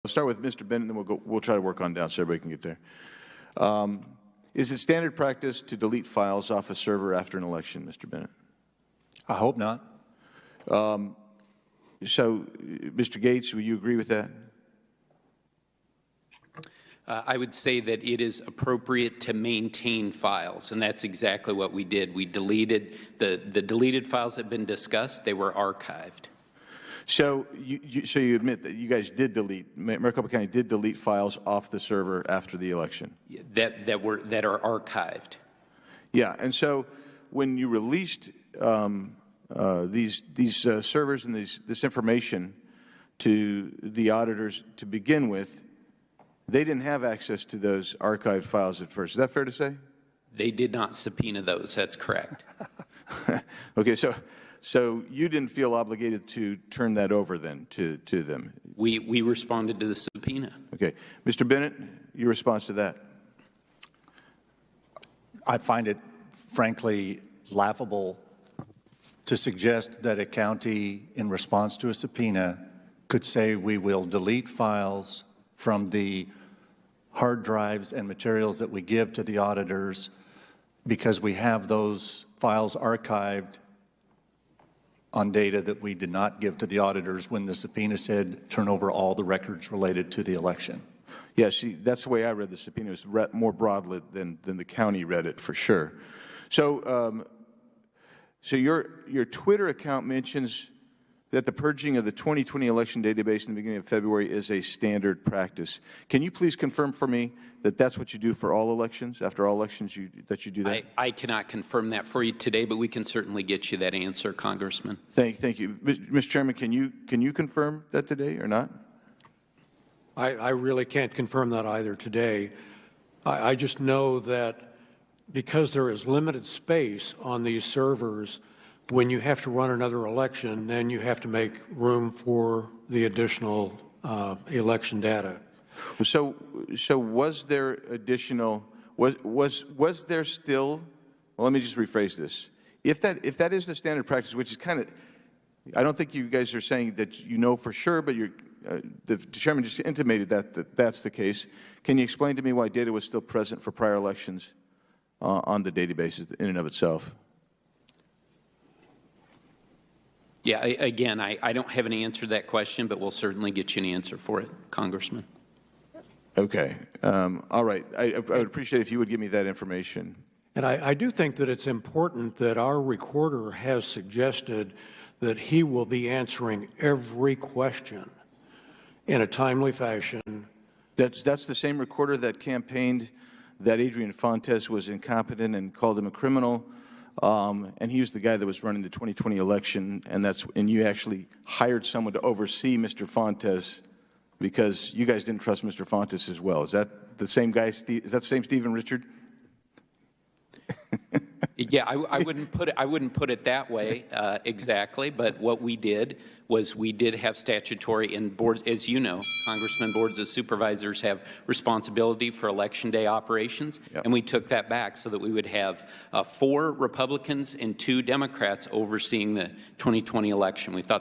I'll start with Mr. Bennett, and then we'll try to work on down so everybody can get there. Is it standard practice to delete files off a server after an election, Mr. Bennett? I hope not. So, Mr. Gates, will you agree with that? I would say that it is appropriate to maintain files, and that's exactly what we did. We deleted the deleted files that have been discussed. They were archived. So you admit that you guys did delete, Maricopa County did delete files off the server after the election? That are archived. Yeah, and so when you released these servers and this information to the auditors to begin with, they didn't have access to those archived files at first. Is that fair to say? They did not subpoena those. That's correct. Okay, so you didn't feel obligated to turn that over then to them? We responded to the subpoena. Okay. Mr. Bennett, your response to that? I find it, frankly, laughable to suggest that a county, in response to a subpoena, could say we will delete files from the hard drives and materials that we give to the auditors because we have those files archived on data that we did not give to the auditors when the subpoena said turn over all the records related to the election. Yeah, see, that's the way I read the subpoena. It was more broadly than the county read it, for sure. So, so your Twitter account mentions that the purging of the 2020 election database in the beginning of February is a standard practice. Can you please confirm for me that that's what you do for all elections, after all elections that you do that? I cannot confirm that for you today, but we can certainly get you that answer, Congressman. Thank you. Mr. Chairman, can you confirm that today or not? I really can't confirm that either today. I just know that because there is limited space on these servers, when you have to run another election, then you have to make room for the additional election data. So was there additional? Was there still? Well, let me just rephrase this. If that is the standard practice, which is kind of, I don't think you guys are saying that you know for sure, but the chairman just intimated that that's the case. Can you explain to me why data was still present for prior elections on the databases in and of itself? Yeah, again, I don't have an answer to that question, but we'll certainly get you an answer for it, Congressman. Okay. All right. I would appreciate if you would give me that information. And I do think that it's important that our recorder has suggested that he will be answering every question in a timely fashion. That's the same recorder that campaigned that Adrian Fontes was incompetent and called him a criminal. And he was the guy that was running the 2020 election, and you actually hired someone to oversee Mr. Fontes because you guys didn't trust Mr. Fontes as well. Is that the same guy? Is that the same Stephen Richard? Yeah, I wouldn't put it that way exactly. But what we did was we did have statutory and boards, as you know, Congressman, boards of supervisors have responsibility for election day operations, yep. And we took that back so that we would have 4 Republicans and 2 Democrats overseeing the 2020 election. We thought